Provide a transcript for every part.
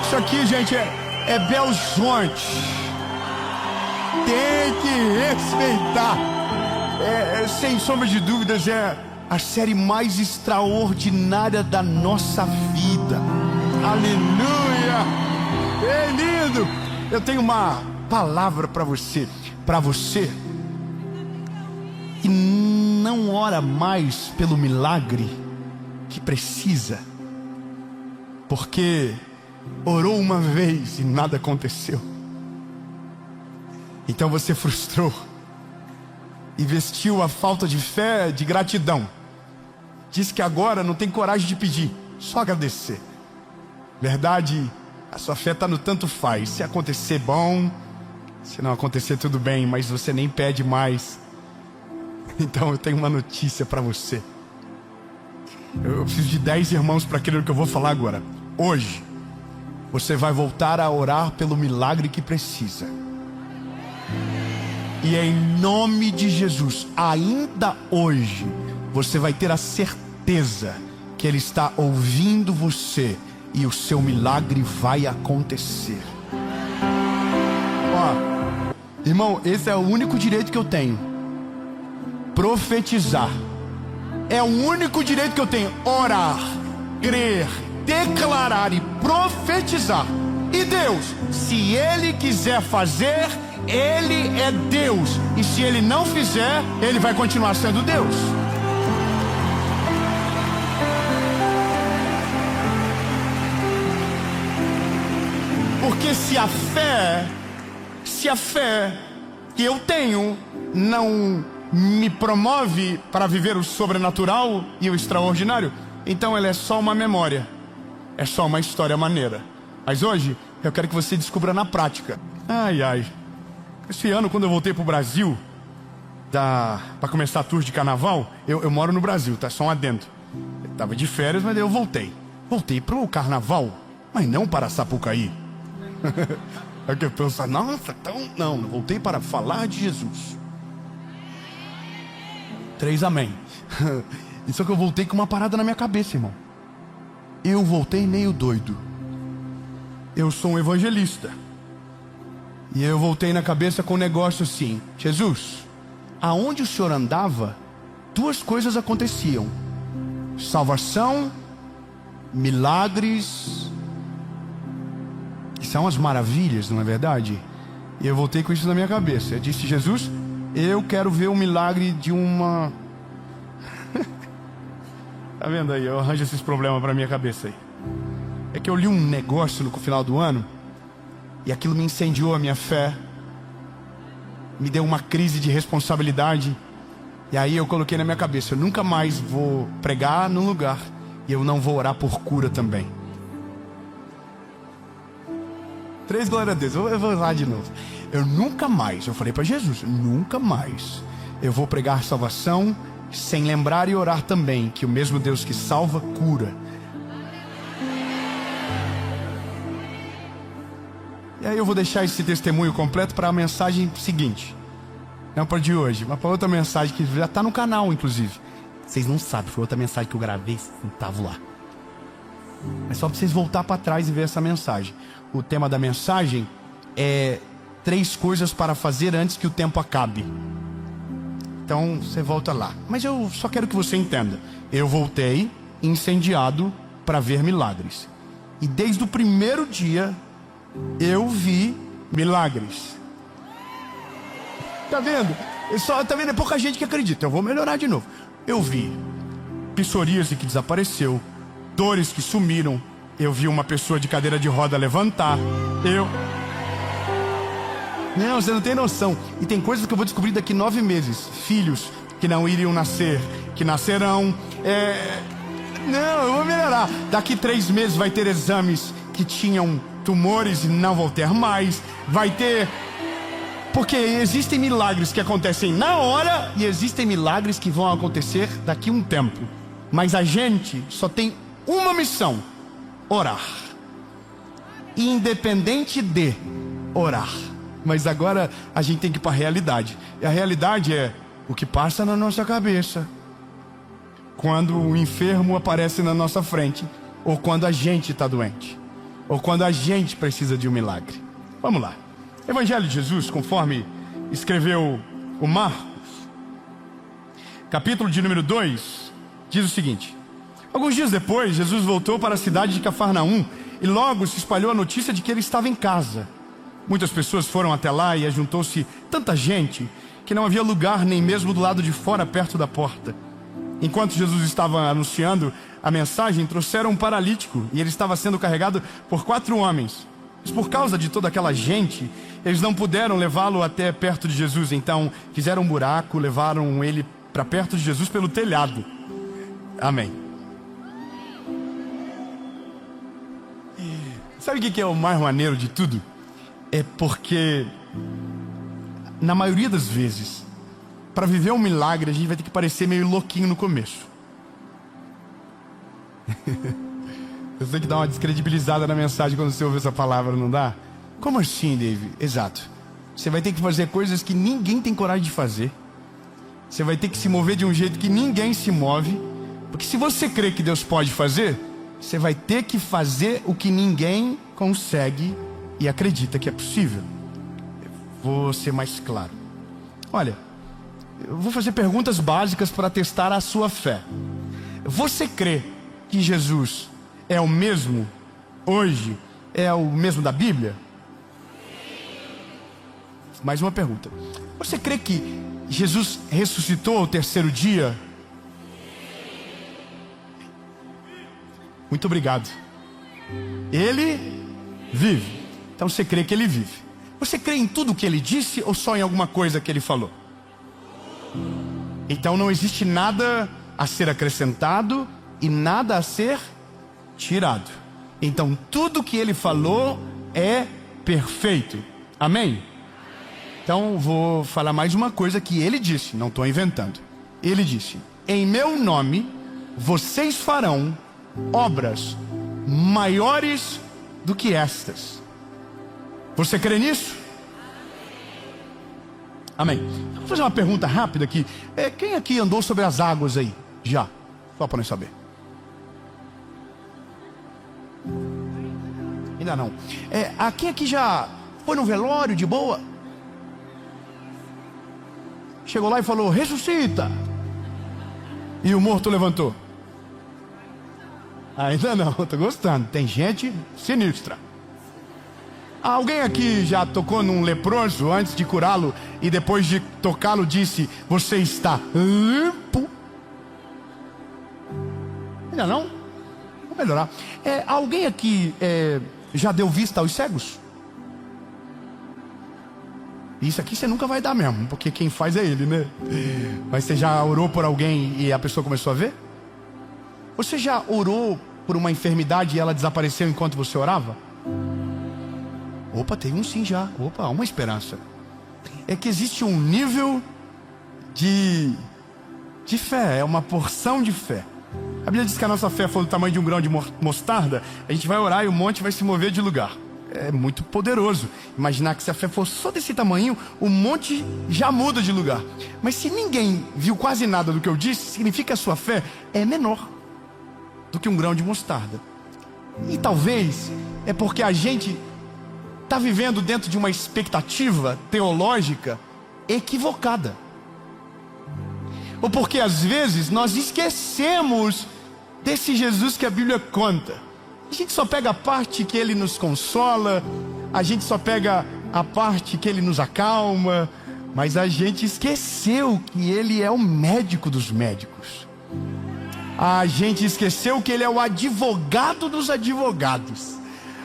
Isso aqui, gente, é Belo Horizonte. Tem que respeitar. Sem sombra de dúvidas, é a série mais extraordinária da nossa vida. Aleluia! É lindo! Eu tenho uma palavra para você que não ora mais pelo milagre que precisa, porque orou uma vez e nada aconteceu. Então você frustrou e vestiu a falta de fé de gratidão. Diz que agora não tem coragem de pedir, só agradecer. Verdade, a sua fé está no tanto faz. Se acontecer, bom. Se não acontecer, tudo bem, mas você nem pede mais. Então eu tenho uma notícia para você. Eu preciso de 10 irmãos para aquilo que eu vou falar agora. Hoje, você vai voltar a orar pelo milagre que precisa. E em nome de Jesus, ainda hoje, você vai ter a certeza que Ele está ouvindo você e o seu milagre vai acontecer. Ó, irmão, esse é o único direito que eu tenho. Profetizar. É o único direito que eu tenho. Orar, crer, declarar e profetizar. E Deus, se Ele quiser fazer, Ele é Deus. E se Ele não fizer, Ele vai continuar sendo Deus. Porque se a fé que eu tenho não me promove para viver o sobrenatural e o extraordinário, então ela é só uma memória, é só uma história maneira. Mas hoje eu quero que você descubra na prática. Esse ano, quando eu voltei pro Brasil para começar a tour de carnaval, eu moro no Brasil, tá? Só um adendo. Eu tava de férias, mas eu voltei pro carnaval, mas não para Sapucaí. É que eu penso, nossa, então não, eu voltei para falar de Jesus. 3 amém. Só que eu voltei com uma parada na minha cabeça, irmão. Eu voltei meio doido. Eu sou um evangelista. E eu voltei na cabeça com um negócio assim: Jesus, aonde o Senhor andava, 2 coisas aconteciam: salvação, milagres, que são as maravilhas, não é verdade? E eu voltei com isso na minha cabeça. Eu disse: Jesus, eu quero ver um milagre de uma... Tá vendo aí? Eu arranjo esses problemas pra minha cabeça aí. É que eu li um negócio no final do ano e aquilo me incendiou a minha fé, me deu uma crise de responsabilidade. E aí eu coloquei na minha cabeça: eu nunca mais vou pregar num lugar e eu não vou orar por cura também. 3 glória a Deus. Eu vou lá de novo. Eu nunca mais, eu falei para Jesus, nunca mais eu vou pregar salvação sem lembrar e orar também que o mesmo Deus que salva, cura. E aí eu vou deixar esse testemunho completo para a mensagem seguinte. Não para de hoje, mas para outra mensagem que já está no canal, inclusive. Vocês não sabem, foi outra mensagem que eu gravei, não estava lá. É só para vocês voltar para trás e ver essa mensagem. O tema da mensagem é 3 coisas para fazer antes que o tempo acabe. Então você volta lá. Mas eu só quero que você entenda. Eu voltei incendiado para ver milagres. E desde o primeiro dia eu vi milagres. Tá vendo? Tá vendo? É pouca gente que acredita. Eu vou melhorar de novo. Eu vi psoríase que desapareceu, dores que sumiram. Eu vi uma pessoa de cadeira de roda levantar. Não, você não tem noção. E tem coisas que eu vou descobrir daqui 9 meses. Filhos que não iriam nascer, que nascerão. Não, eu vou melhorar. Daqui 3 meses vai ter exames que tinham tumores e não vão ter mais. Vai ter... Porque existem milagres que acontecem na hora e existem milagres que vão acontecer daqui a um tempo. Mas a gente só tem uma missão: orar. Independente de orar. Mas agora a gente tem que ir para a realidade. E a realidade é o que passa na nossa cabeça quando o enfermo aparece na nossa frente, ou quando a gente está doente. ou quando a gente precisa de um milagre. Vamos lá. Evangelho de Jesus, conforme escreveu o Marcos, capítulo de número 2, diz o seguinte: alguns dias depois, Jesus voltou para a cidade de Cafarnaum e logo se espalhou a notícia de que ele estava em casa. Muitas pessoas foram até lá e ajuntou-se tanta gente que não havia lugar nem mesmo do lado de fora, perto da porta. Enquanto Jesus estava anunciando a mensagem, trouxeram um paralítico e ele estava sendo carregado por 4 homens. Mas por causa de toda aquela gente, eles não puderam levá-lo até perto de Jesus. Então fizeram um buraco, levaram ele para perto de Jesus pelo telhado. Amém. Sabe o que é o mais maneiro de tudo? É porque, na maioria das vezes, para viver um milagre, a gente vai ter que parecer meio louquinho no começo. Eu sei que dá uma descredibilizada na mensagem quando você ouve essa palavra, não dá? Como assim, Dave? Exato. Você vai ter que fazer coisas que ninguém tem coragem de fazer. Você vai ter que se mover de um jeito que ninguém se move. Porque se você crê que Deus pode fazer, você vai ter que fazer o que ninguém consegue e acredita que é possível. Vou ser mais claro. Olha, eu vou fazer perguntas básicas para testar a sua fé. Você crê que Jesus é o mesmo hoje? É o mesmo da Bíblia? Mais uma pergunta. Você crê que Jesus ressuscitou ao 3º dia? Muito obrigado. Ele vive. Então você crê que ele vive. Você crê em tudo que ele disse ou só em alguma coisa que ele falou? Então não existe nada a ser acrescentado e nada a ser tirado. Então tudo que ele falou é perfeito. Amém? Então vou falar mais uma coisa que ele disse, não estou inventando. Ele disse: em meu nome vocês farão obras maiores do que estas. Você crê nisso? Amém. Vou fazer uma pergunta rápida aqui. Quem aqui andou sobre as águas aí? Já? Só para nós saber. Ainda não. Quem aqui já foi no velório de boa? Chegou lá e falou: ressuscita! E o morto levantou? Ainda não, estou gostando. Tem gente sinistra. Alguém aqui já tocou num leproso antes de curá-lo e depois de tocá-lo disse: você está limpo? Ainda não? Vou melhorar. Alguém aqui já deu vista aos cegos? Isso aqui você nunca vai dar mesmo, porque quem faz é ele, né? Mas você já orou por alguém e a pessoa começou a ver? Você já orou por uma enfermidade e ela desapareceu enquanto você orava? Opa, tem um sim já. Opa, há uma esperança. É que existe um nível de fé, é uma porção de fé. A Bíblia diz que a nossa fé for do tamanho de um grão de mostarda, a gente vai orar e o monte vai se mover de lugar. É muito poderoso imaginar que se a fé for só desse tamanho, o monte já muda de lugar. Mas se ninguém viu quase nada do que eu disse, significa que a sua fé é menor do que um grão de mostarda. E talvez é porque a gente está vivendo dentro de uma expectativa teológica equivocada. Ou porque às vezes nós esquecemos desse Jesus que a Bíblia conta. A gente só pega a parte que ele nos consola, a gente só pega a parte que ele nos acalma, mas a gente esqueceu que ele é o médico dos médicos. A gente esqueceu que ele é o advogado dos advogados.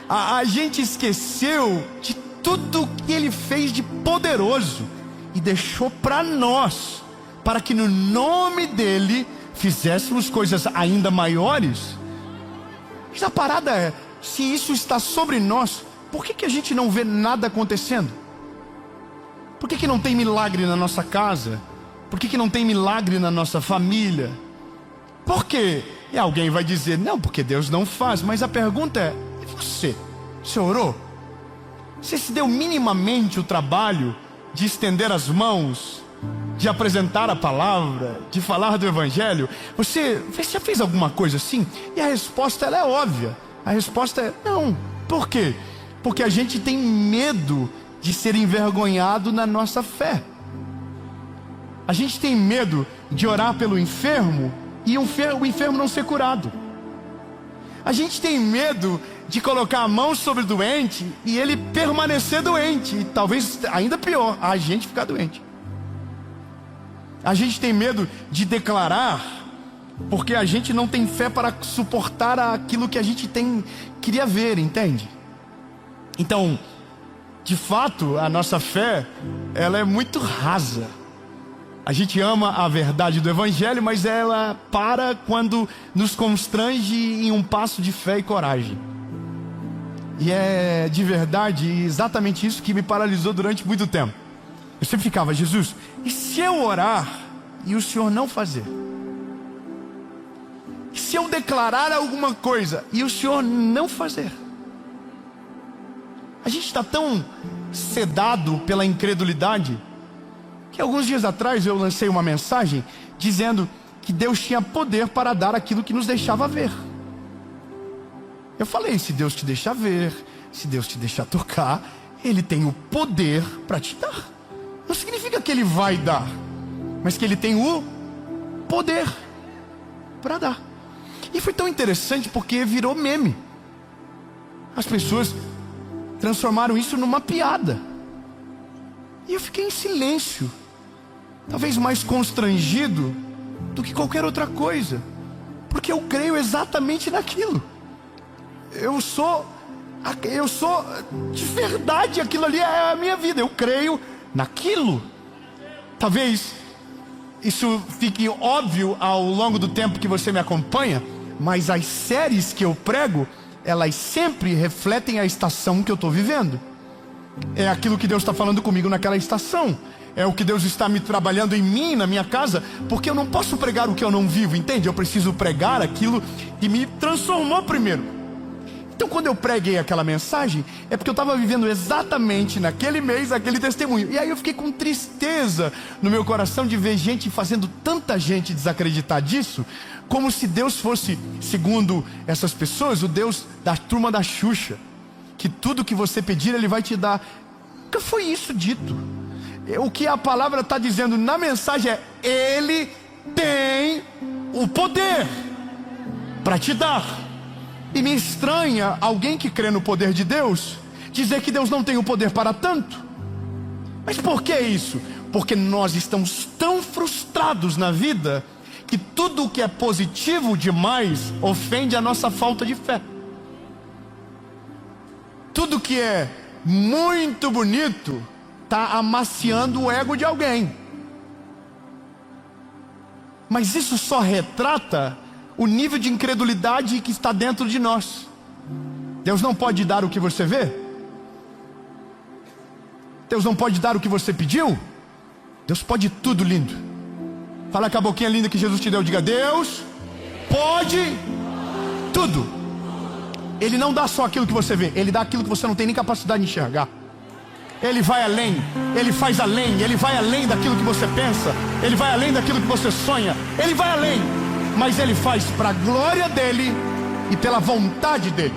A gente esqueceu de tudo que ele fez de poderoso e deixou para nós, para que no nome dele fizéssemos coisas ainda maiores. Mas a parada é, se isso está sobre nós, por que a gente não vê nada acontecendo? Por que não tem milagre na nossa casa? Por que não tem milagre na nossa família? Por quê? E alguém vai dizer: não, porque Deus não faz. Mas a pergunta é: e você? Você orou? Você se deu minimamente o trabalho de estender as mãos, de apresentar a palavra, de falar do Evangelho? Você já fez alguma coisa assim? E a resposta ela é óbvia. A resposta é não. Por quê? Porque a gente tem medo de ser envergonhado na nossa fé. A gente tem medo de orar pelo enfermo e o enfermo não ser curado. A gente tem medo de colocar a mão sobre o doente e ele permanecer doente. E talvez ainda pior, a gente ficar doente. A gente tem medo de declarar, porque a gente não tem fé para suportar aquilo que a gente queria ver, entende? Então, de fato, a nossa fé, ela é muito rasa. A gente ama a verdade do Evangelho, mas ela para quando nos constrange em um passo de fé e coragem. E é de verdade exatamente isso que me paralisou durante muito tempo. Eu sempre ficava: Jesus, e se eu orar e o Senhor não fazer? E se eu declarar alguma coisa e o Senhor não fazer? A gente está tão sedado pela incredulidade que alguns dias atrás eu lancei uma mensagem dizendo que Deus tinha poder para dar aquilo que nos deixava ver. Eu falei: se Deus te deixa ver, se Deus te deixar tocar, Ele tem o poder para te dar. Não significa que Ele vai dar, mas que Ele tem o poder para dar. E foi tão interessante porque virou meme. As pessoas transformaram isso numa piada. E eu fiquei em silêncio, talvez mais constrangido do que qualquer outra coisa, porque eu creio exatamente naquilo. Eu sou de verdade, aquilo ali é a minha vida. Eu creio naquilo. Talvez isso fique óbvio ao longo do tempo que você me acompanha, mas as séries que eu prego, elas sempre refletem a estação que eu estou vivendo. É aquilo que Deus está falando comigo naquela estação. É o que Deus está me trabalhando em mim, na minha casa, porque eu não posso pregar o que eu não vivo, entende? Eu preciso pregar aquilo que me transformou primeiro. Então, quando eu preguei aquela mensagem, é porque eu estava vivendo exatamente naquele mês, aquele testemunho. E aí eu fiquei com tristeza no meu coração de ver gente fazendo tanta gente desacreditar disso, como se Deus fosse, segundo essas pessoas, o Deus da turma da Xuxa, que tudo que você pedir Ele vai te dar. Nunca foi isso dito. O que a palavra está dizendo na mensagem é: Ele tem o poder para te dar. E me estranha alguém que crê no poder de Deus dizer que Deus não tem o poder para tanto. Mas por que isso? Porque nós estamos tão frustrados na vida que tudo o que é positivo demais ofende a nossa falta de fé. Tudo que é muito bonito está amaciando o ego de alguém. Mas isso só retrata o nível de incredulidade que está dentro de nós. Deus não pode dar o que você vê? Deus não pode dar o que você pediu? Deus pode tudo, lindo. Fala com a boquinha linda que Jesus te deu. Diga: Deus pode tudo. Ele não dá só aquilo que você vê, Ele dá aquilo que você não tem nem capacidade de enxergar. Ele vai além, Ele faz além, Ele vai além daquilo que você pensa, Ele vai além daquilo que você sonha, Ele vai além. Mas Ele faz para a glória dEle e pela vontade dEle.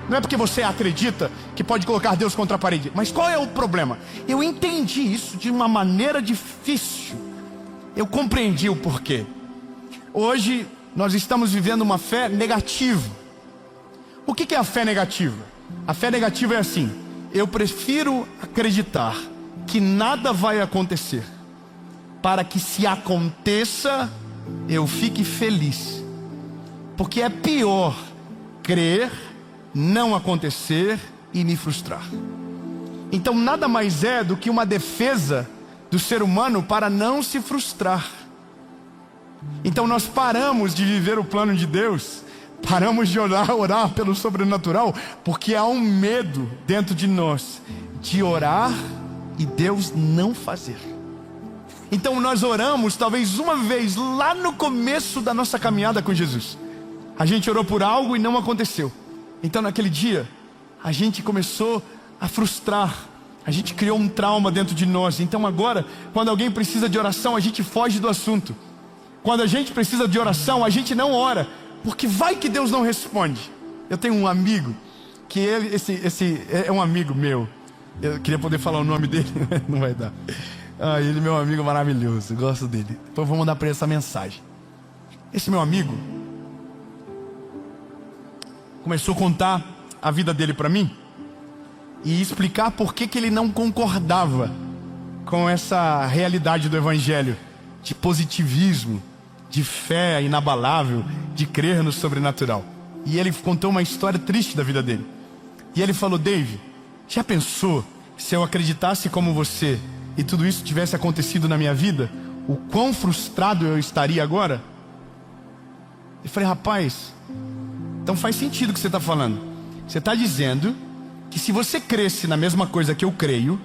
Não é porque você acredita que pode colocar Deus contra a parede. Mas qual é o problema? Eu entendi isso de uma maneira difícil. Eu compreendi o porquê. Hoje nós estamos vivendo uma fé negativa. O que é a fé negativa? A fé negativa é assim: eu prefiro acreditar que nada vai acontecer, para que, se aconteça, eu fique feliz. Porque é pior crer, não acontecer e me frustrar. Então nada mais é do que uma defesa do ser humano para não se frustrar. Então nós paramos de viver o plano de Deus, paramos de orar pelo sobrenatural, porque há um medo dentro de nós de orar e Deus não fazer. Então nós oramos talvez uma vez lá no começo da nossa caminhada com Jesus. A gente orou por algo e não aconteceu. Então naquele dia a gente começou a frustrar. A gente criou um trauma dentro de nós. Então agora, quando alguém precisa de oração, a gente foge do assunto. Quando a gente precisa de oração, a gente não ora, porque vai que Deus não responde. Eu tenho um amigo que esse é um amigo meu. Eu queria poder falar o nome dele, mas não vai dar. Ele é meu amigo maravilhoso, eu gosto dele. Depois eu vou mandar para ele essa mensagem. Esse meu amigo começou a contar a vida dele para mim e explicar por que ele não concordava com essa realidade do evangelho, de positivismo, de fé inabalável, de crer no sobrenatural. E ele contou uma história triste da vida dele. E ele falou: Dave, já pensou se eu acreditasse como você e tudo isso tivesse acontecido na minha vida, o quão frustrado eu estaria agora? Eu falei: rapaz, então faz sentido o que você está falando. Você está dizendo que se você cresce na mesma coisa que eu creio,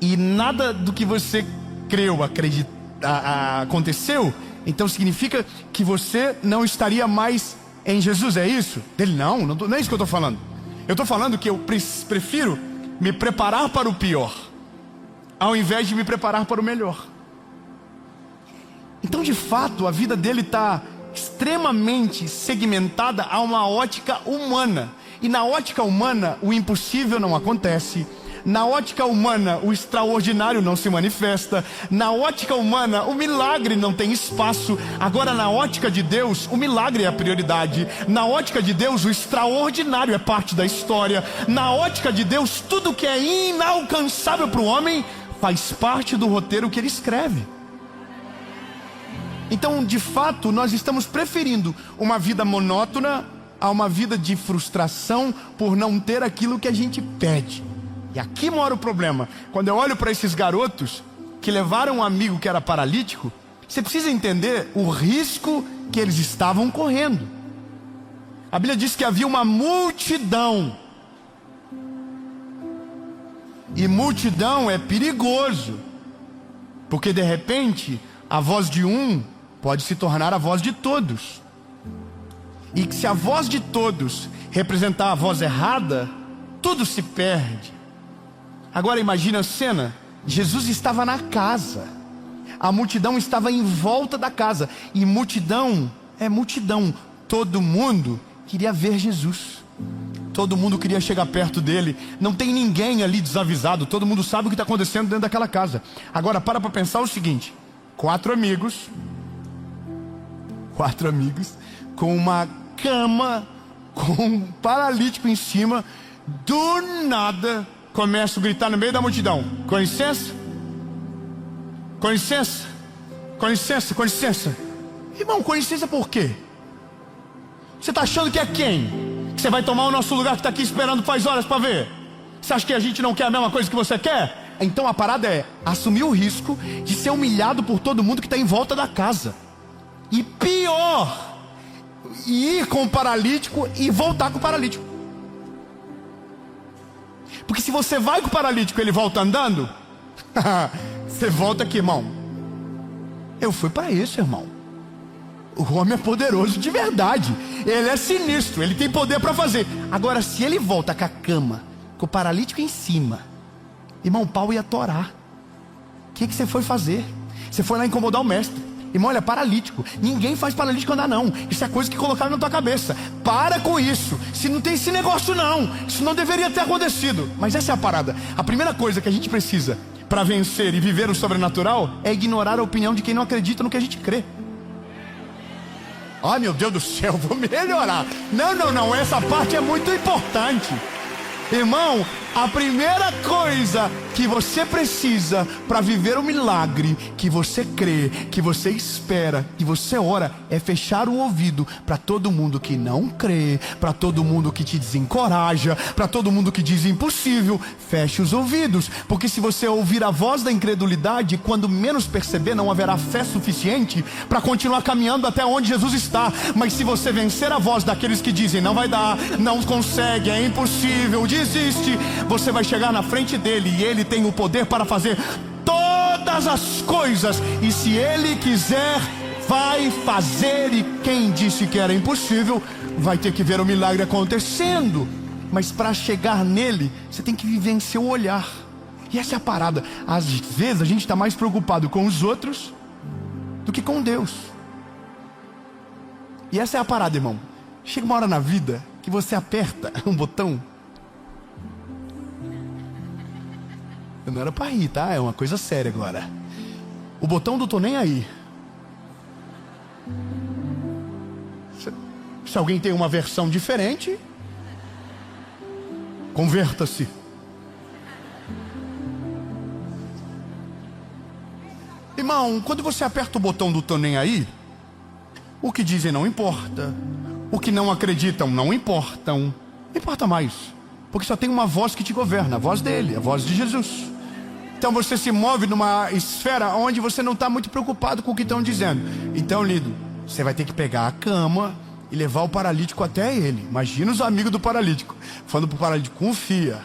e nada do que você creu aconteceu, então significa que você não estaria mais em Jesus, é isso? Ele: não é isso que eu estou falando. Eu estou falando que eu prefiro me preparar para o pior, ao invés de me preparar para o melhor. Então, de fato, a vida dele está extremamente segmentada a uma ótica humana. E na ótica humana, o impossível não acontece. Na ótica humana, o extraordinário não se manifesta. Na ótica humana, o milagre não tem espaço. Agora, na ótica de Deus, o milagre é a prioridade. Na ótica de Deus, o extraordinário é parte da história. Na ótica de Deus, tudo que é inalcançável para o homem faz parte do roteiro que ele escreve. Então, de fato, nós estamos preferindo uma vida monótona a uma vida de frustração por não ter aquilo que a gente pede. E aqui mora o problema. Quando eu olho para esses garotos que levaram um amigo que era paralítico, você precisa entender o risco que eles estavam correndo. A Bíblia diz que havia uma multidão. E multidão é perigoso, porque de repente a voz de um pode se tornar a voz de todos. E se a voz de todos representar a voz errada, tudo se perde. Agora imagina a cena: Jesus estava na casa, a multidão estava em volta da casa. E multidão é multidão. Todo mundo queria ver Jesus, todo mundo queria chegar perto dele. Não tem ninguém ali desavisado, todo mundo sabe o que está acontecendo dentro daquela casa. Agora para pensar o seguinte: quatro amigos com uma cama, com um paralítico em cima, do nada começam a gritar no meio da multidão: com licença, com licença, com licença, com licença. Irmão, com licença por quê? Você está achando que é quem? Que você vai tomar o nosso lugar que está aqui esperando faz horas para ver? Você acha que a gente não quer a mesma coisa que você quer? Então a parada é assumir o risco de ser humilhado por todo mundo que está em volta da casa. E pior, ir com o paralítico e voltar com o paralítico. Porque se você vai com o paralítico e ele volta andando, você volta aqui, irmão. Eu fui para isso, irmão. O homem é poderoso de verdade. Ele é sinistro, ele tem poder para fazer. Agora, se ele volta com a cama, com o paralítico em cima, irmão, o pau ia torar. O que você foi fazer? Você foi lá incomodar o mestre. Irmão, ele é paralítico. Ninguém faz paralítico andar, não. Isso é coisa que colocaram na tua cabeça. Para com isso. Se não tem esse negócio, não. Isso não deveria ter acontecido. Mas essa é a parada. A primeira coisa que a gente precisa para vencer e viver o sobrenatural é ignorar a opinião de quem não acredita no que a gente crê. Ai, meu Deus do céu, vou melhorar. Não, essa parte é muito importante. Irmão, a primeira coisa que você precisa para viver o milagre que você crê, que você espera, que você ora, é fechar o ouvido para todo mundo que não crê, para todo mundo que te desencoraja, para todo mundo que diz impossível. Feche os ouvidos, porque se você ouvir a voz da incredulidade, quando menos perceber, não haverá fé suficiente para continuar caminhando até onde Jesus está. Mas se você vencer a voz daqueles que dizem não vai dar, não consegue, é impossível, desiste, você vai chegar na frente dele e ele tem o poder para fazer todas as coisas, e se ele quiser, vai fazer. E quem disse que era impossível vai ter que ver o milagre acontecendo. Mas para chegar nele, você tem que vencer o olhar. E essa é a parada. Às vezes a gente está mais preocupado com os outros do que com Deus. E essa é a parada, irmão. Chega uma hora na vida que você aperta um botão. Não era pra rir, tá? É uma coisa séria agora. O botão do tô nem aí. Se alguém tem uma versão diferente, converta-se. Irmão, quando você aperta o botão do tô nem aí, o que dizem não importa, o que não acreditam não importam. Importa mais, porque só tem uma voz que te governa, a voz dele, a voz de Jesus. Então você se move numa esfera onde você não está muito preocupado com o que estão dizendo. Então, lindo, você vai ter que pegar a cama e levar o paralítico até ele. Imagina os amigos do paralítico falando pro paralítico: confia.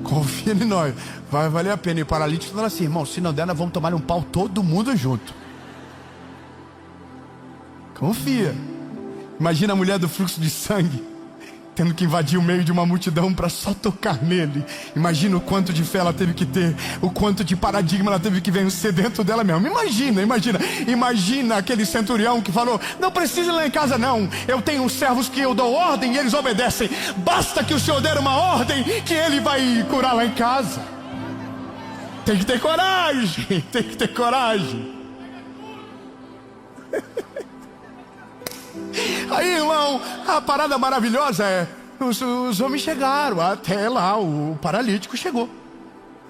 Confia em nós, vai valer a pena. E o paralítico fala assim: irmão, se não der, nós vamos tomar um pau todo mundo junto. Confia. Imagina a mulher do fluxo de sangue tendo que invadir o meio de uma multidão para só tocar nele. Imagina o quanto de fé ela teve que ter, o quanto de paradigma ela teve que vencer dentro dela mesma. Imagina aquele centurião que falou: não precisa ir lá em casa não, eu tenho uns servos que eu dou ordem e eles obedecem, basta que o senhor der uma ordem que ele vai curar lá em casa. Tem que ter coragem, tem que ter coragem. Aí, irmão, a parada maravilhosa é: os homens chegaram até lá, o paralítico chegou.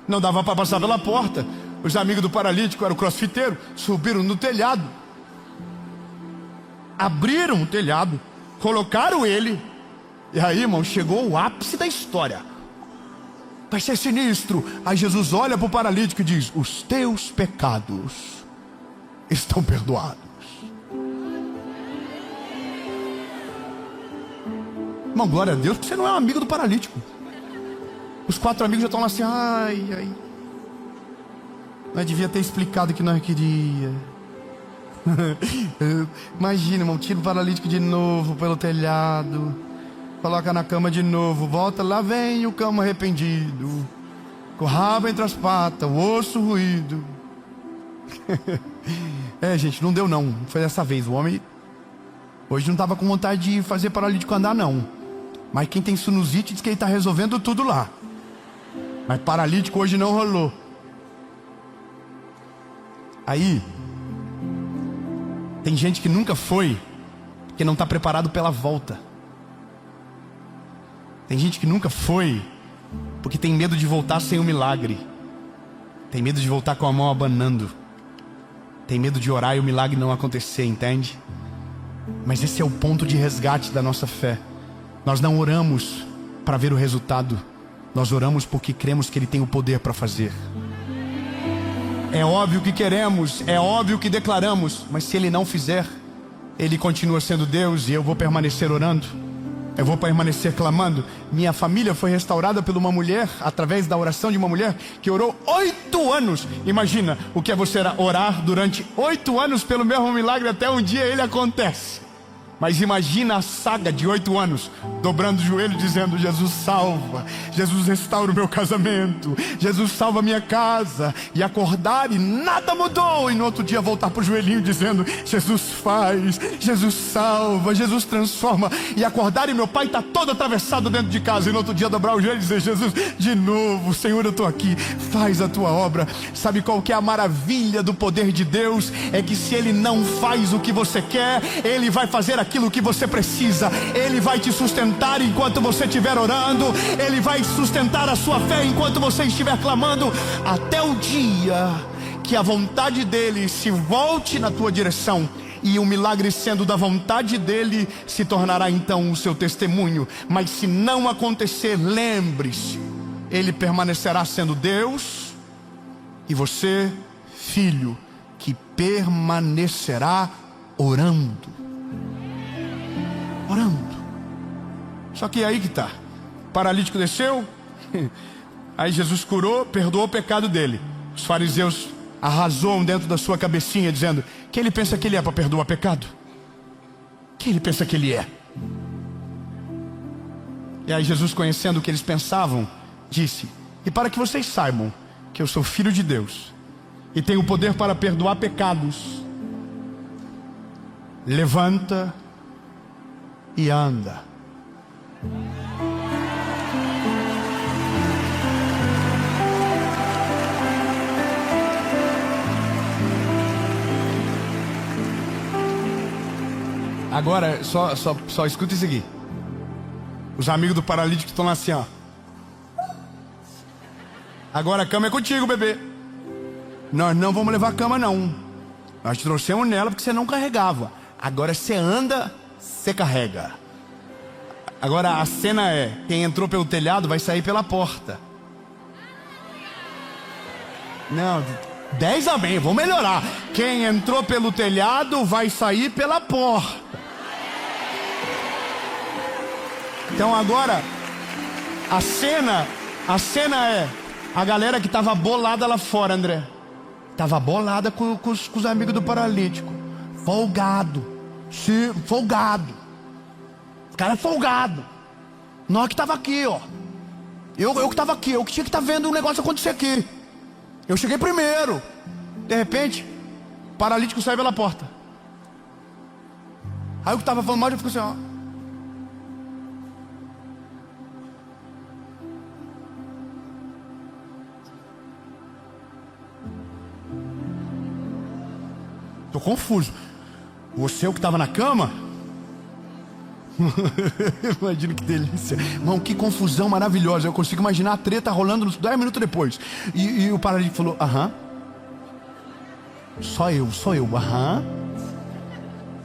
Não dava para passar pela porta. Os amigos do paralítico eram crossfiteiro, subiram no telhado, abriram o telhado, colocaram ele. E aí, irmão, chegou o ápice da história. Vai ser sinistro. Aí Jesus olha para o paralítico e diz: os teus pecados estão perdoados. Irmão, glória a Deus, porque você não é um amigo do paralítico. Os 4 amigos já estão lá assim: ai, nós devia ter explicado que nós queria. Imagina, irmão, tira o paralítico de novo pelo telhado, coloca na cama de novo, volta, lá vem o cão arrependido, com o rabo entre as patas, o osso ruído. Gente, não deu não, foi dessa vez. O homem hoje não estava com vontade de fazer paralítico andar não. Mas quem tem sinusite diz que ele está resolvendo tudo lá. Mas paralítico hoje não rolou. Aí tem gente que nunca foi, porque não está preparado pela volta. Tem gente que nunca foi, porque tem medo de voltar sem o milagre. Tem medo de voltar com a mão abanando. Tem medo de orar e o milagre não acontecer, entende? Mas esse é o ponto de resgate da nossa fé. Nós não oramos para ver o resultado, nós oramos porque cremos que Ele tem o poder para fazer. É óbvio que queremos, é óbvio que declaramos, mas se Ele não fizer, Ele continua sendo Deus e eu vou permanecer orando, eu vou permanecer clamando. Minha família foi restaurada por uma mulher, através da oração de uma mulher que orou 8 anos. Imagina o que é você orar durante 8 anos pelo mesmo milagre até um dia ele acontece. Mas imagina a saga de 8 anos, dobrando o joelho dizendo: Jesus salva, Jesus restaura o meu casamento, Jesus salva a minha casa. E acordar e nada mudou, e no outro dia voltar para o joelhinho dizendo: Jesus faz, Jesus salva, Jesus transforma. E acordar e meu pai está todo atravessado dentro de casa, e no outro dia dobrar o joelho e dizer: Jesus, de novo, Senhor, eu estou aqui, faz a tua obra. Sabe qual que é a maravilha do poder de Deus? É que se Ele não faz o que você quer, Ele vai fazer aquilo que você precisa. Ele vai te sustentar enquanto você estiver orando, Ele vai sustentar a sua fé enquanto você estiver clamando, até o dia que a vontade dEle se volte na tua direção. E o milagre, sendo da vontade dEle, se tornará então o seu testemunho. Mas se não acontecer, lembre-se, Ele permanecerá sendo Deus, e você, filho, que permanecerá orando. Só que aí que está. O paralítico desceu, aí Jesus curou, perdoou o pecado dele. Os fariseus arrasou dentro da sua cabecinha dizendo: quem ele pensa que ele é para perdoar pecado? Quem ele pensa que ele é? E aí Jesus, conhecendo o que eles pensavam, disse: e para que vocês saibam que eu sou filho de Deus e tenho o poder para perdoar pecados, levanta e anda. Agora, só escuta isso aqui. Os amigos do paralítico estão lá assim, ó. Agora a cama é contigo, bebê. Nós não vamos levar a cama, não. Nós te trouxemos nela porque você não carregava. Agora você anda, você carrega. Agora a cena é: quem entrou pelo telhado vai sair pela porta. Não, 10 amém, vou melhorar. Quem entrou pelo telhado vai sair pela porta. Então agora a cena é a galera que tava bolada lá fora, André. Tava bolada com os amigos do paralítico. Folgado. Sim, folgado. O cara é folgado. Nós que tava aqui, ó. Eu que tava aqui, eu que tinha que estar vendo um negócio acontecer aqui. Eu cheguei primeiro. De repente, o paralítico saiu pela porta. Aí o que tava falando mal já ficou assim, ó. Tô confuso. Você é o que tava na cama? Imagina que delícia. Mano, que confusão maravilhosa. Eu consigo imaginar a treta rolando 10 minutos depois. E o paralítico falou: aham. Só eu, aham.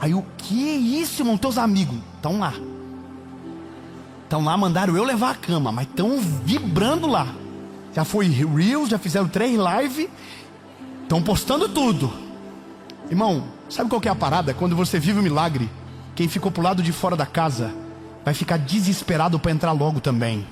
Aí o que é isso, irmão? Teus amigos estão lá. Estão lá, mandaram eu levar a cama, mas estão vibrando lá. Já foi Reels, já fizeram 3 lives. Estão postando tudo. Irmão, sabe qual que é a parada? Quando você vive um milagre, quem ficou pro lado de fora da casa vai ficar desesperado para entrar logo também.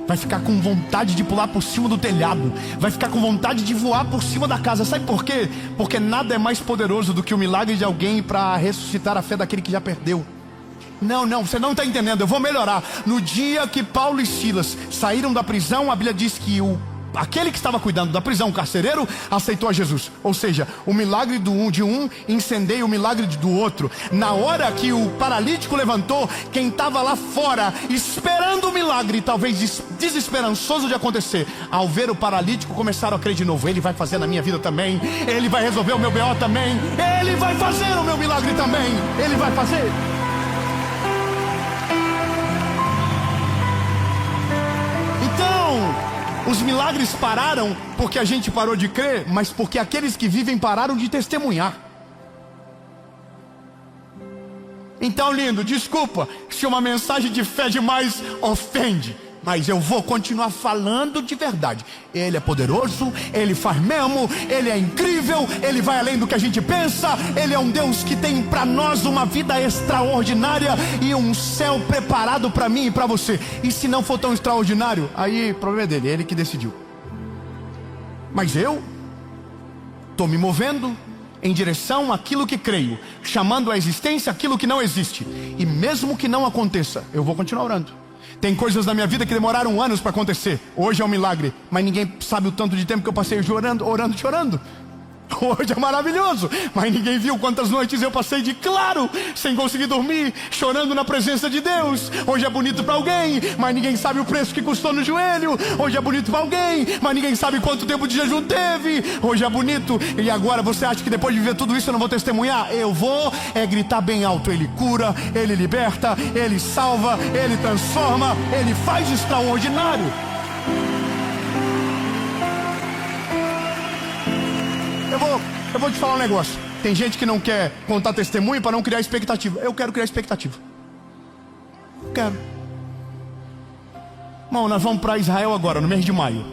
Vai ficar com vontade de pular por cima do telhado. Vai ficar com vontade de voar por cima da casa. Sabe por quê? Porque nada é mais poderoso do que o milagre de alguém para ressuscitar a fé daquele que já perdeu. Não, você não está entendendo. Eu vou melhorar. No dia que Paulo e Silas saíram da prisão, a Bíblia diz que aquele que estava cuidando da prisão, o carcereiro, aceitou a Jesus. Ou seja, o milagre de um incendeia o milagre do outro. Na hora que o paralítico levantou, quem estava lá fora esperando o milagre, talvez desesperançoso de acontecer, ao ver o paralítico, começaram a crer de novo. Ele vai fazer na minha vida também. Ele vai resolver o meu BO também. Ele vai fazer o meu milagre também. Ele vai fazer. Então, os milagres pararam porque a gente parou de crer, mas porque aqueles que vivem pararam de testemunhar. Então, lindo, desculpa se uma mensagem de fé demais ofende, mas eu vou continuar falando de verdade. Ele é poderoso, Ele faz mesmo, Ele é incrível, Ele vai além do que a gente pensa. Ele é um Deus que tem para nós uma vida extraordinária e um céu preparado para mim e para você. E se não for tão extraordinário, aí o problema é dele, é Ele que decidiu. Mas eu estou me movendo em direção àquilo que creio, chamando à existência aquilo que não existe. E mesmo que não aconteça, eu vou continuar orando. Tem coisas na minha vida que demoraram anos para acontecer. Hoje é um milagre, mas ninguém sabe o tanto de tempo que eu passei orando. Hoje é maravilhoso, mas ninguém viu quantas noites eu passei de claro, sem conseguir dormir, chorando na presença de Deus. Hoje é bonito para alguém, mas ninguém sabe o preço que custou no joelho. Hoje é bonito para alguém, mas ninguém sabe quanto tempo de jejum teve. Hoje é bonito, e agora você acha que depois de viver tudo isso eu não vou testemunhar? Eu vou gritar bem alto. Ele cura, Ele liberta, Ele salva, Ele transforma, Ele faz extraordinário. Eu vou te falar um negócio. Tem gente que não quer contar testemunho para não criar expectativa. Eu quero criar expectativa. Quero. Irmão, nós vamos para Israel agora, no mês de maio.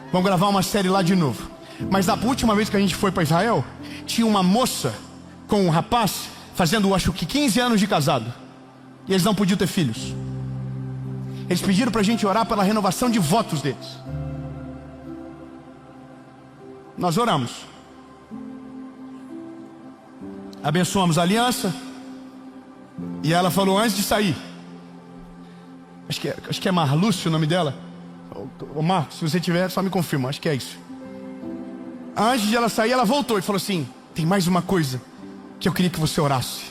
Vamos gravar uma série lá de novo. Mas da última vez que a gente foi para Israel, tinha uma moça com um rapaz fazendo, acho que 15 anos de casado. E eles não podiam ter filhos. Eles pediram para a gente orar pela renovação de votos deles. Nós oramos. Abençoamos a aliança. E ela falou antes de sair, acho que é Marlúcio o nome dela. Ô Marcos, se você tiver, só me confirma, acho que é isso. Antes de ela sair, ela voltou e falou assim: tem mais uma coisa que eu queria que você orasse.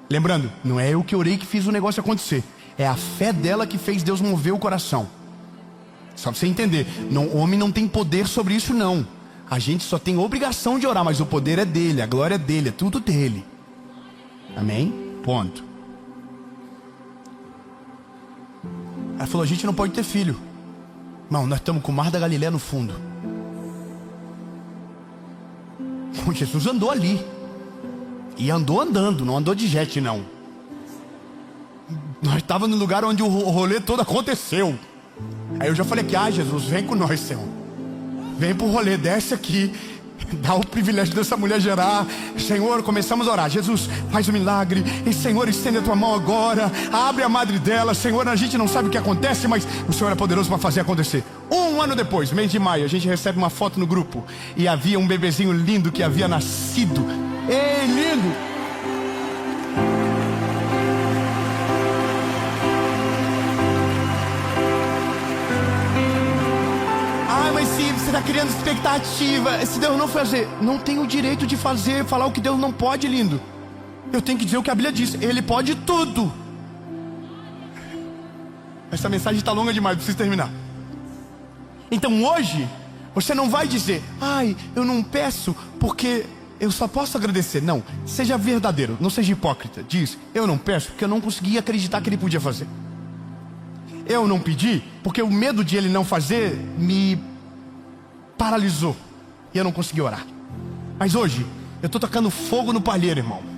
Lembrando, não é eu que orei que fiz o negócio acontecer. É a fé dela que fez Deus mover o coração. Só pra você entender, o homem não tem poder sobre isso não. A gente só tem obrigação de orar, mas o poder é dele, a glória é dele, é tudo dele. Amém? Ponto. Ela falou, a gente não pode ter filho. Irmão, nós estamos com o Mar da Galileia no fundo. Jesus andou ali. E andou andando, não andou de jet não. Nós estávamos no lugar onde o rolê todo aconteceu. Aí eu já falei que, Jesus, vem com nós, Senhor. Vem pro rolê, desce aqui. Dá o privilégio dessa mulher gerar. Senhor, começamos a orar. Jesus, faz um milagre. E Senhor, estende a tua mão agora. Abre a madre dela. Senhor, a gente não sabe o que acontece, mas o Senhor é poderoso para fazer acontecer. 1 ano depois, mês de maio, a gente recebe uma foto no grupo. E havia um bebezinho lindo que havia nascido. Ei, lindo! Mas se você está criando expectativa, se Deus não fazer, não tem o direito de fazer, falar o que Deus não pode, lindo. Eu tenho que dizer o que a Bíblia diz. Ele pode tudo. Essa mensagem está longa demais, preciso terminar. Então hoje, você não vai dizer, eu não peço porque eu só posso agradecer. Não, seja verdadeiro, não seja hipócrita. Diz, eu não peço porque eu não consegui acreditar que ele podia fazer. Eu não pedi porque o medo de ele não fazer me paralisou e eu não consegui orar. Mas hoje eu estou tocando fogo no palheiro, irmão.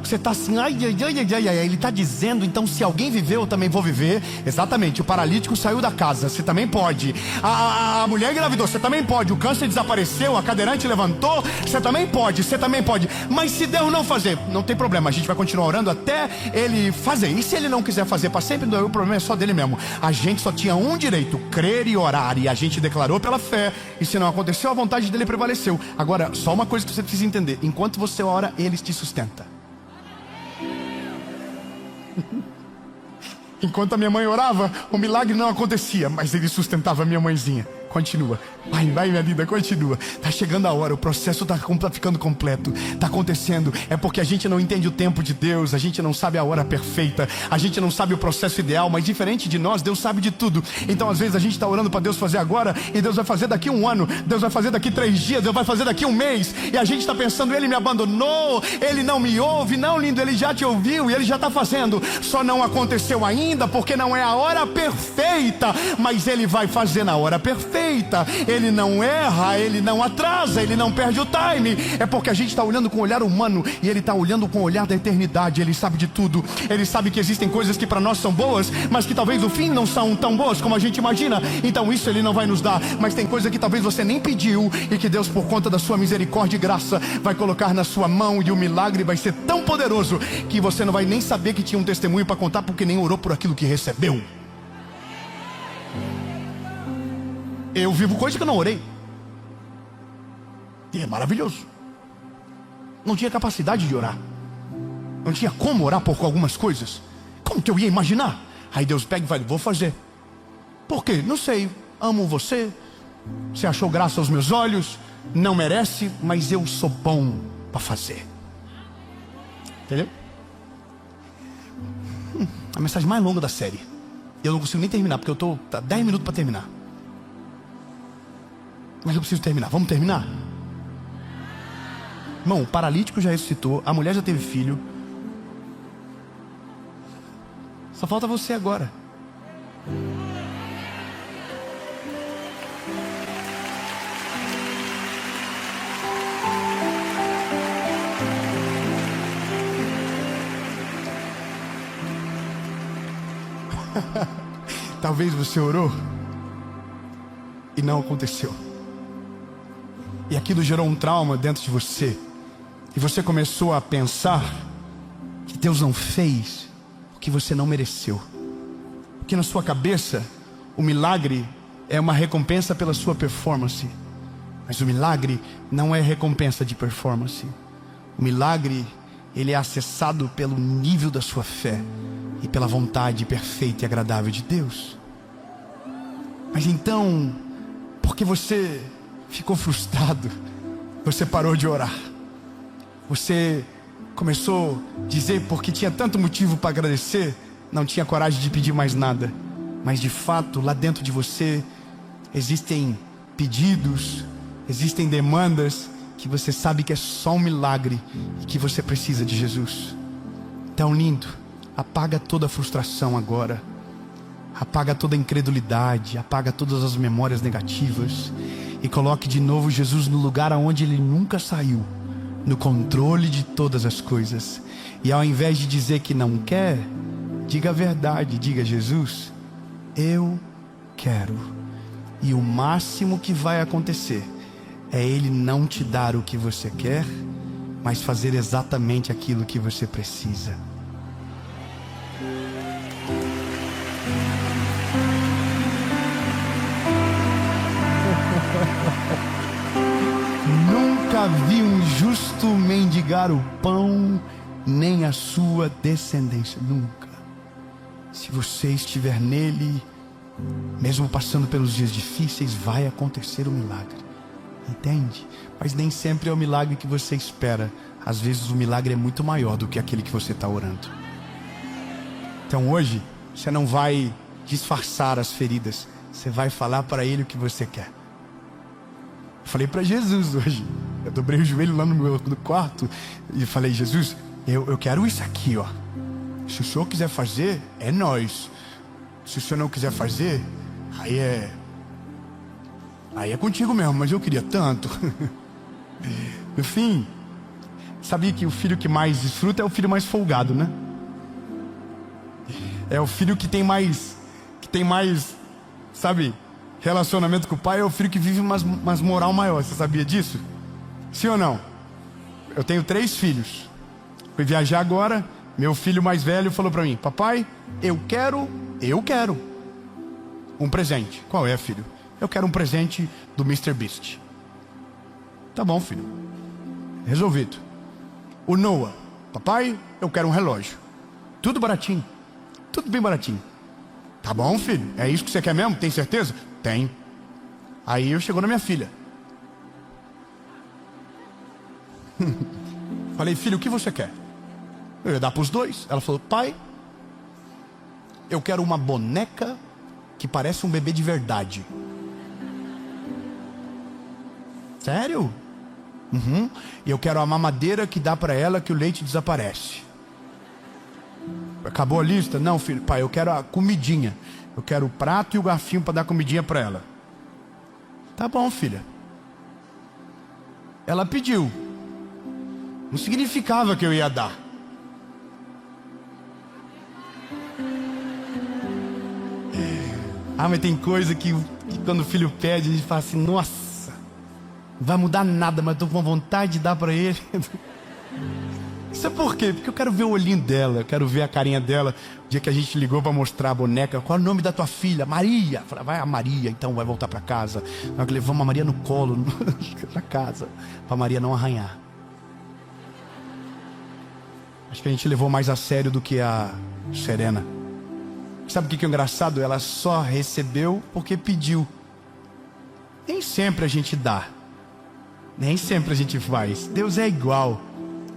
Você está assim, ele está dizendo, então se alguém viveu, eu também vou viver. Exatamente, o paralítico saiu da casa, você também pode. A mulher engravidou, você também pode. O câncer desapareceu, a cadeirante levantou, você também pode, você também pode. Mas se Deus não fazer, não tem problema, a gente vai continuar orando até ele fazer. E se ele não quiser fazer para sempre, o problema é só dele mesmo. A gente só tinha um direito, crer e orar. E a gente declarou pela fé, e se não aconteceu, a vontade dele prevaleceu. Agora, só uma coisa que você precisa entender: enquanto você ora, ele te sustenta. Enquanto a minha mãe orava, o milagre não acontecia, mas ele sustentava a minha mãezinha. Continua, vai minha linda, continua. Tá chegando a hora, o processo tá ficando completo. Tá acontecendo, é porque a gente não entende o tempo de Deus. A gente não sabe a hora perfeita. A gente não sabe o processo ideal. Mas diferente de nós, Deus sabe de tudo. Então às vezes a gente tá orando para Deus fazer agora, e Deus vai fazer daqui 1 ano, Deus vai fazer daqui 3 dias, Deus vai fazer daqui 1 mês. E a gente tá pensando, ele me abandonou, ele não me ouve. Não, lindo, ele já te ouviu e ele já tá fazendo. Só não aconteceu ainda porque não é a hora perfeita. Mas ele vai fazer na hora perfeita. Ele não erra, ele não atrasa, ele não perde o time. É porque a gente está olhando com o olhar humano e ele está olhando com o olhar da eternidade. Ele sabe de tudo. Ele sabe que existem coisas que para nós são boas, mas que talvez no fim não são tão boas como a gente imagina. Então isso ele não vai nos dar. Mas tem coisa que talvez você nem pediu e que Deus, por conta da sua misericórdia e graça, vai colocar na sua mão. E o milagre vai ser tão poderoso que você não vai nem saber que tinha um testemunho para contar, porque nem orou por aquilo que recebeu. Eu vivo coisa que eu não orei. E é maravilhoso. Não tinha capacidade de orar. Não tinha como orar por algumas coisas. Como que eu ia imaginar? Aí Deus pega e fala, vou fazer. Por quê? Não sei. Amo você. Você achou graça aos meus olhos. Não merece, mas eu sou bom para fazer. Entendeu? A mensagem mais longa da série. Eu não consigo nem terminar, porque eu estou 10 minutos para terminar. Mas eu preciso terminar. Vamos terminar? Irmão, o paralítico já ressuscitou. A mulher já teve filho. Só falta você agora. Talvez você orou e não aconteceu. E aquilo gerou um trauma dentro de você. E você começou a pensar que Deus não fez o que você não mereceu. Porque na sua cabeça, o milagre é uma recompensa pela sua performance. Mas o milagre não é recompensa de performance. O milagre, ele é acessado pelo nível da sua fé e pela vontade perfeita e agradável de Deus. Mas então, porque você ficou frustrado, você parou de orar. Você começou a dizer, porque tinha tanto motivo para agradecer, não tinha coragem de pedir mais nada. Mas de fato, lá dentro de você existem pedidos, existem demandas que você sabe que é só um milagre e que você precisa de Jesus. Então, lindo, apaga toda a frustração agora. Apaga toda a incredulidade, apaga todas as memórias negativas e coloque de novo Jesus no lugar aonde ele nunca saiu, no controle de todas as coisas. E ao invés de dizer que não quer, diga a verdade, diga: Jesus, eu quero. E o máximo que vai acontecer é ele não te dar o que você quer, mas fazer exatamente aquilo que você precisa. Nunca vi um justo mendigar o pão, nem a sua descendência. Nunca. Se você estiver nele, mesmo passando pelos dias difíceis, vai acontecer o milagre. Entende? Mas nem sempre é o milagre que você espera. Às vezes o milagre é muito maior do que aquele que você está orando. Então hoje, você não vai disfarçar as feridas. Você vai falar para ele o que você quer. Eu falei para Jesus hoje. Eu dobrei o joelho lá no quarto e falei: Jesus, eu quero isso aqui, ó. Se o senhor quiser fazer, é nós. Se o senhor não quiser fazer, aí é contigo mesmo, mas eu queria tanto. No fim, sabia que o filho que mais desfruta é o filho mais folgado, né? É o filho que tem mais, sabe, relacionamento com o pai. É o filho que vive umas moral maior. Você sabia disso? Sim ou não? Eu tenho 3 filhos. Fui viajar agora. Meu filho mais velho falou pra mim: papai, eu quero um presente. Qual é, filho? Eu quero um presente do Mr. Beast. Tá bom, filho. Resolvido. O Noah: papai, eu quero um relógio. Tudo baratinho. Tudo bem baratinho. Tá bom, filho. É isso que você quer mesmo? Tem certeza? Tem. Aí eu chegou na minha filha. Falei: filho, o que você quer? Eu ia dar para os 2. Ela falou: pai, eu quero uma boneca que parece um bebê de verdade. Sério? Uhum. E eu quero a mamadeira que dá para ela que o leite desaparece. Acabou a lista? Não, filho. Pai, eu quero a comidinha. Eu quero o prato e o garfinho para dar comidinha para ela. Tá bom, filha. Ela pediu. Não significava que eu ia dar. Mas tem coisa que quando o filho pede, a gente fala assim: nossa, não vai mudar nada, mas estou com vontade de dar para ele. Isso é por quê? Porque eu quero ver o olhinho dela, eu quero ver a carinha dela. O dia que a gente ligou para mostrar a boneca: qual é o nome da tua filha? Maria. Falei: vai a Maria, então vai voltar para casa. Nós levamos a Maria no colo para casa, para Maria não arranhar. Acho que a gente levou mais a sério do que a Serena. Sabe o que é engraçado? Ela só recebeu porque pediu. Nem sempre a gente dá. Nem sempre a gente faz. Deus é igual.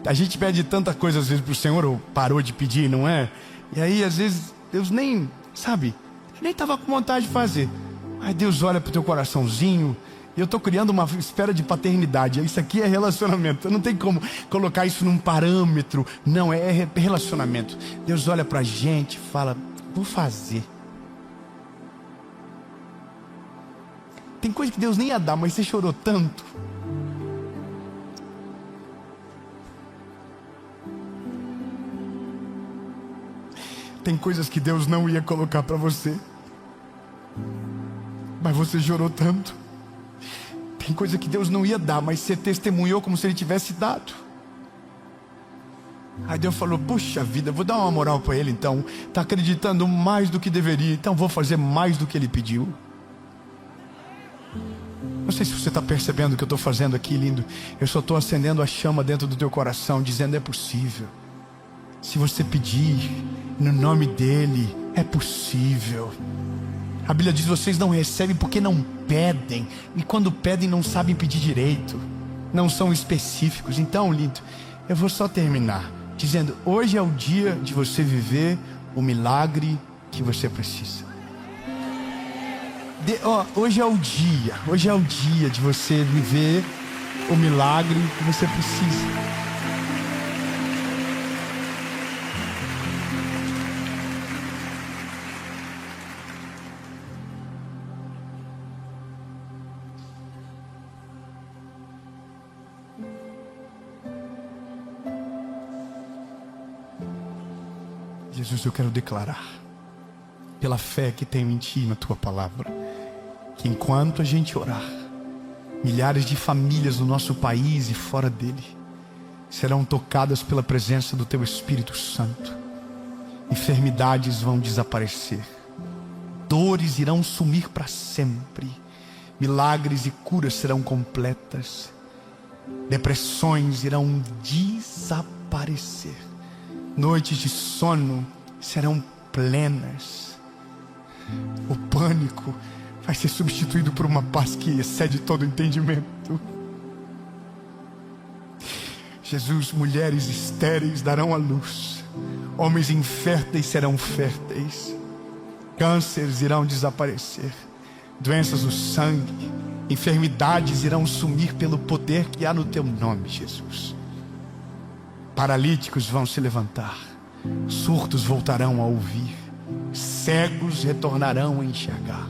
A gente pede tanta coisa às vezes para o Senhor, ou parou de pedir, não é? E aí às vezes Deus nem, sabe, nem estava com vontade de fazer. Aí Deus olha para o teu coraçãozinho. E eu estou criando uma esfera de paternidade. Isso aqui é relacionamento. Eu não tenho como colocar isso num parâmetro. Não, é relacionamento. Deus olha para a gente e fala: vou fazer. Tem coisa que Deus nem ia dar, mas você chorou tanto. Tem coisas que Deus não ia colocar para você, mas você chorou tanto. Tem coisa que Deus não ia dar, mas você testemunhou como se Ele tivesse dado. Aí Deus falou: puxa vida, vou dar uma moral para ele então. Está acreditando mais do que deveria, então vou fazer mais do que ele pediu. Não sei se você está percebendo o que eu estou fazendo aqui, lindo. Eu só estou acendendo a chama dentro do teu coração, dizendo: é possível. Se você pedir no nome dEle, é possível. A Bíblia diz: vocês não recebem porque não pedem. E quando pedem não sabem pedir direito. Não são específicos. Então, lindo, eu vou só terminar dizendo: hoje é o dia de você viver o milagre que você precisa. Hoje é o dia de você viver o milagre que você precisa. Jesus, eu quero declarar, pela fé que tenho em Ti e na Tua palavra, que enquanto a gente orar, milhares de famílias do nosso país e fora dele serão tocadas pela presença do Teu Espírito Santo. Enfermidades vão desaparecer, dores irão sumir para sempre, milagres e curas serão completas, depressões irão desaparecer, noites de sono serão plenas, o pânico vai ser substituído por uma paz que excede todo entendimento. Jesus, mulheres estéreis darão à luz, homens inférteis serão férteis, cânceres irão desaparecer, doenças do sangue, enfermidades irão sumir pelo poder que há no Teu nome, Jesus. Paralíticos vão se levantar, surdos voltarão a ouvir, cegos retornarão a enxergar,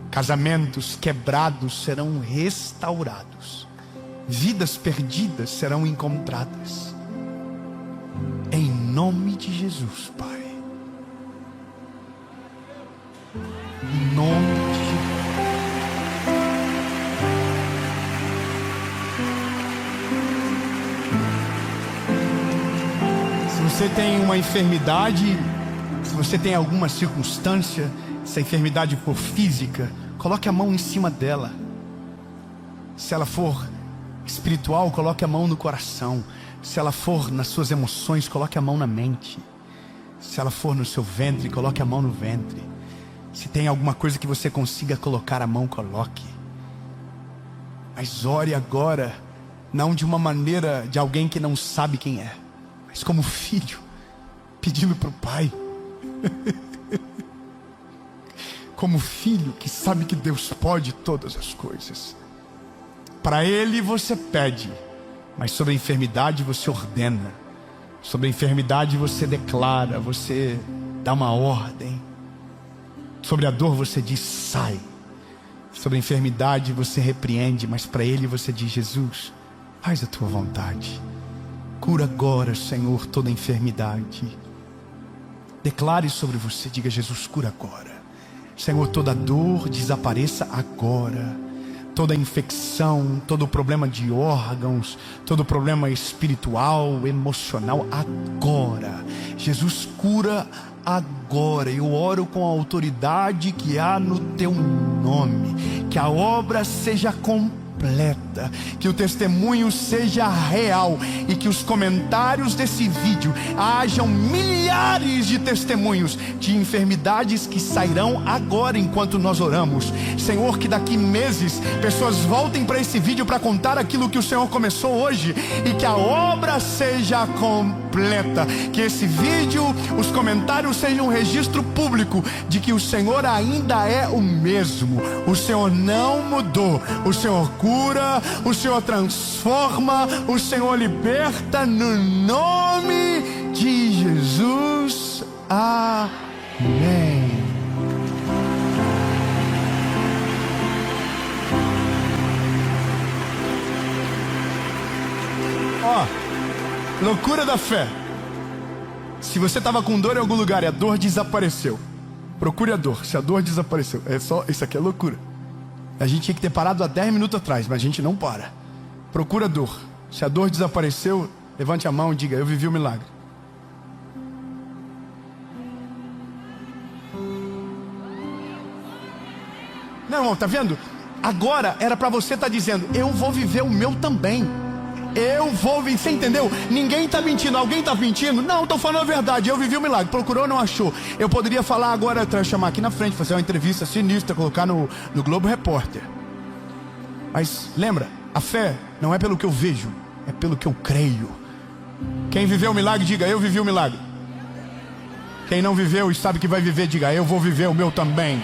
casamentos quebrados serão restaurados, vidas perdidas serão encontradas. Em nome de Jesus, Pai. Em nome de Jesus. Se você tem uma enfermidade, se você tem alguma circunstância, se a enfermidade for física, coloque a mão em cima dela. Se ela for espiritual, coloque a mão no coração. Se ela for nas suas emoções, coloque a mão na mente. Se ela for no seu ventre, coloque a mão no ventre. Se tem alguma coisa que você consiga colocar a mão, coloque. Mas ore agora, não de uma maneira de alguém que não sabe quem é, mas como filho, pedindo para o Pai. Como filho que sabe que Deus pode todas as coisas. Para Ele você pede, mas sobre a enfermidade você ordena. Sobre a enfermidade você declara, você dá uma ordem. Sobre a dor você diz sai. Sobre a enfermidade você repreende, mas para Ele você diz: Jesus, faz a Tua vontade. Cura agora, Senhor, toda enfermidade. Declare sobre você, diga: Jesus, cura agora. Senhor, toda dor desapareça agora. Toda infecção, todo problema de órgãos, todo problema espiritual, emocional, agora. Jesus, cura agora. Eu oro com a autoridade que há no Teu nome. Que a obra seja completa, que o testemunho seja real e que os comentários desse vídeo hajam milhares de testemunhos de enfermidades que sairão agora enquanto nós oramos. Senhor, que daqui meses pessoas voltem para esse vídeo para contar aquilo que o Senhor começou hoje e que a obra seja completa, que esse vídeo, os comentários sejam um registro público de que o Senhor ainda é o mesmo, o Senhor não mudou, o Senhor cura, o Senhor transforma, o Senhor liberta, no nome de Jesus. Amém. Ó, loucura da fé. Se você estava com dor em algum lugar e a dor desapareceu, procure a dor. Se a dor desapareceu, isso aqui é loucura. A gente tinha que ter parado há 10 minutos atrás, mas a gente não para. Procura a dor. Se a dor desapareceu, levante a mão e diga: eu vivi o milagre. Não, irmão, tá vendo? Agora era para você estar dizendo: eu vou viver o meu também. Eu vou viver, você entendeu? Ninguém está mentindo. Alguém está mentindo? Não, estou falando a verdade. Eu vivi o milagre. Procurou, não achou. Eu poderia falar agora, chamar aqui na frente, fazer uma entrevista sinistra, colocar no Globo Repórter. Mas lembra, a fé não é pelo que eu vejo, é pelo que eu creio. Quem viveu o milagre, diga: eu vivi o milagre. Quem não viveu e sabe que vai viver, diga: eu vou viver o meu também.